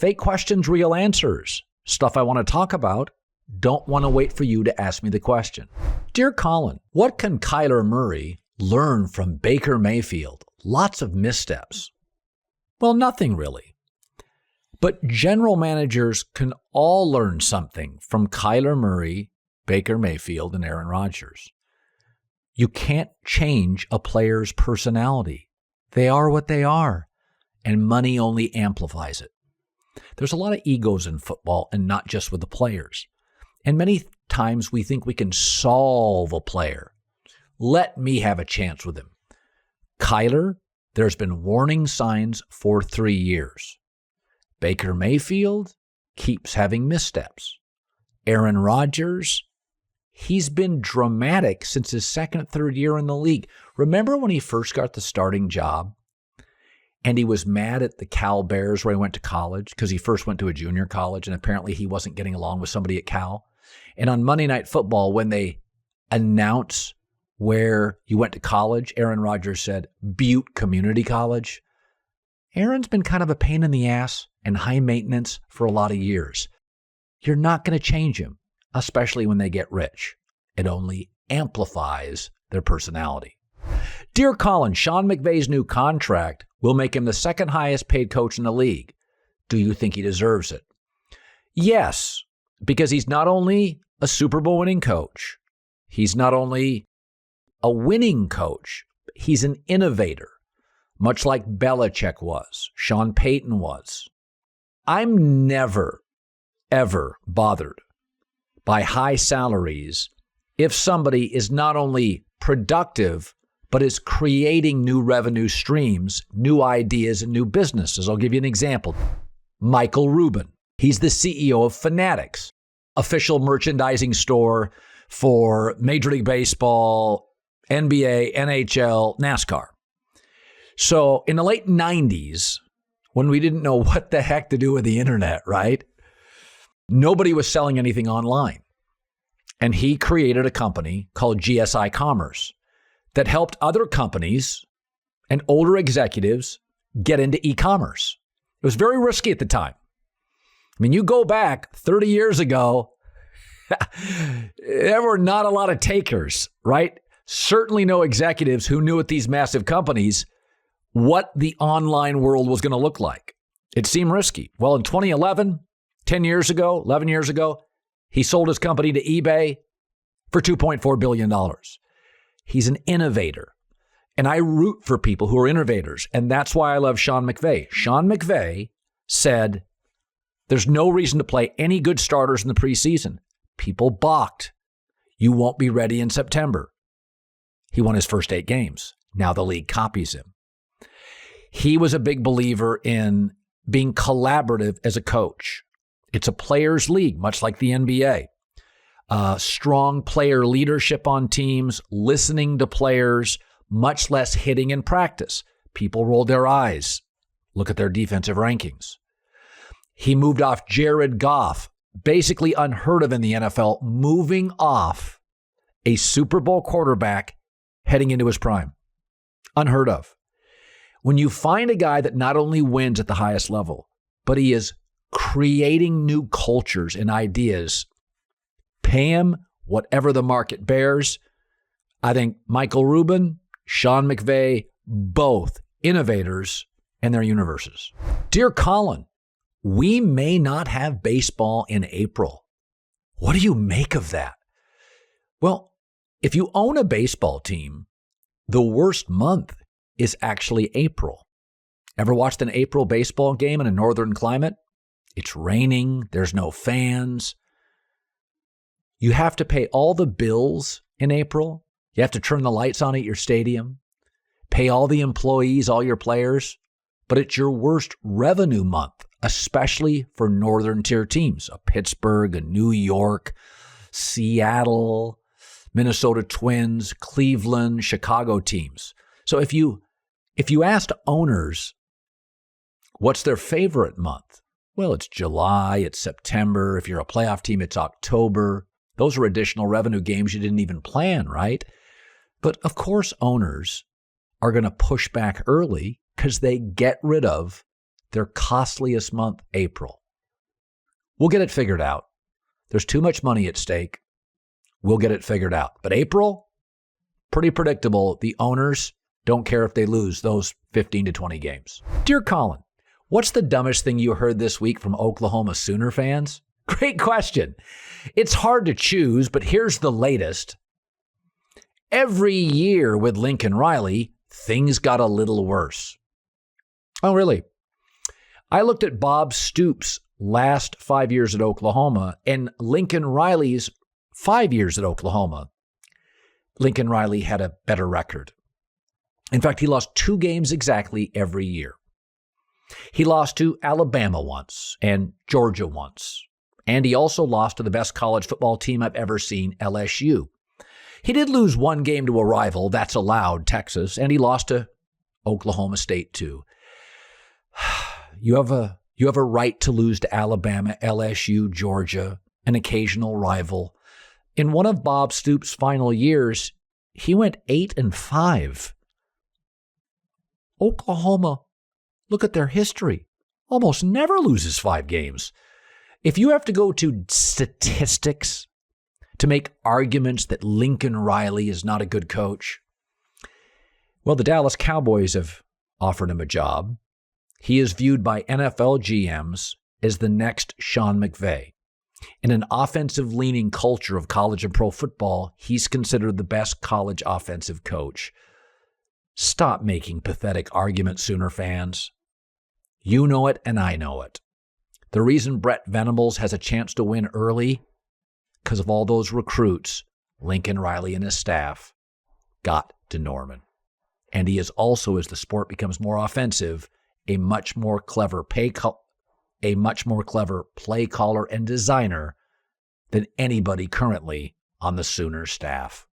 Fake questions, real answers. Stuff I want to talk about. Don't want to wait for you to ask me the question. Dear Colin, what can Kyler Murray learn from Baker Mayfield? Lots of missteps. Well, nothing really. But general managers can all learn something from Kyler Murray, Baker Mayfield, and Aaron Rodgers. You can't change a player's personality. They are what they are, and money only amplifies it. There's a lot of egos in football, and not just with the players. And many times we think we can solve a player. Let me have a chance with him. Kyler, there's been warning signs for 3 years. Baker Mayfield keeps having missteps. Aaron Rodgers, he's been dramatic since his second, third year in the league. Remember when he first got the starting job and he was mad at the Cal Bears where he went to college because he first went to a junior college and apparently he wasn't getting along with somebody at Cal? And on Monday Night Football, when they announce where you went to college, Aaron Rodgers said, Butte Community College. Aaron's been kind of a pain in the ass and high maintenance for a lot of years. You're not going to change him, especially when they get rich. It only amplifies their personality. Dear Colin, Sean McVay's new contract will make him the second highest paid coach in the league. Do you think he deserves it? Yes, because he's not only a Super Bowl winning coach, he's not only a winning coach, he's an innovator, much like Belichick was, Sean Payton was. I'm never, ever bothered by high salaries if somebody is not only productive, but is creating new revenue streams, new ideas, and new businesses. I'll give you an example. Michael Rubin. He's the CEO of Fanatics, official merchandising store for Major League Baseball, NBA, NHL, NASCAR. So in the late 90s, when we didn't know what the heck to do with the internet, right? Nobody was selling anything online. And he created a company called GSI Commerce that helped other companies and older executives get into e-commerce. It was very risky at the time. I mean, you go back 30 years ago, there were not a lot of takers, right? Certainly no executives who knew at these massive companies what the online world was going to look like. It seemed risky. Well, in 2011, 11 years ago, he sold his company to eBay for $2.4 billion. He's an innovator. And I root for people who are innovators. And that's why I love Sean McVay. Sean McVay said, there's no reason to play any good starters in the preseason. People balked. You won't be ready in September. He won his first 8 games. Now the league copies him. He was a big believer in being collaborative as a coach. It's a players' league, much like the NBA. Strong player leadership on teams, listening to players, much less hitting in practice. People rolled their eyes. Look at their defensive rankings. He moved off Jared Goff, basically unheard of in the NFL, moving off a Super Bowl quarterback heading into his prime. Unheard of. When you find a guy that not only wins at the highest level, but he is creating new cultures and ideas, pay him whatever the market bears. I think Michael Rubin, Sean McVay, both innovators in their universes. Dear Colin, we may not have baseball in April. What do you make of that? Well, if you own a baseball team, the worst month is actually April. Ever watched an April baseball game in a northern climate? It's raining. There's no fans. You have to pay all the bills in April. You have to turn the lights on at your stadium, pay all the employees, all your players. But it's your worst revenue month, especially for northern tier teams, Pittsburgh, New York, Seattle, Minnesota Twins, Cleveland, Chicago teams. So if you asked owners what's their favorite month, well, it's July, it's September. If you're a playoff team, it's October. Those are additional revenue games you didn't even plan, right? But of course, owners are going to push back early because they get rid of their costliest month, April. We'll get it figured out. There's too much money at stake. We'll get it figured out. But April, pretty predictable. The owners don't care if they lose those 15 to 20 games. Dear Colin, what's the dumbest thing you heard this week from Oklahoma Sooner fans? Great question. It's hard to choose, but here's the latest. Every year with Lincoln Riley, things got a little worse. Oh, really? I looked at Bob Stoops' last 5 years at Oklahoma and Lincoln Riley's 5 years at Oklahoma. Lincoln Riley had a better record. In fact, he lost 2 games exactly every year. He lost to Alabama once and Georgia once. And he also lost to the best college football team I've ever seen, LSU. He did lose 1 game to a rival, that's allowed, Texas, and he lost to Oklahoma State too. You have a right to lose to Alabama, LSU, Georgia, an occasional rival. In one of Bob Stoops' final years, he went 8-5. Oklahoma, look at their history, almost never loses 5 games. If you have to go to statistics to make arguments that Lincoln Riley is not a good coach, well, the Dallas Cowboys have offered him a job. He is viewed by NFL GMs as the next Sean McVay. In an offensive-leaning culture of college and pro football, he's considered the best college offensive coach. Stop making pathetic arguments, Sooner fans. You know it, and I know it. The reason Brett Venables has a chance to win early, because of all those recruits Lincoln Riley and his staff got to Norman. And he is also, as the sport becomes more offensive, a much more clever play caller and designer than anybody currently on the Sooner staff.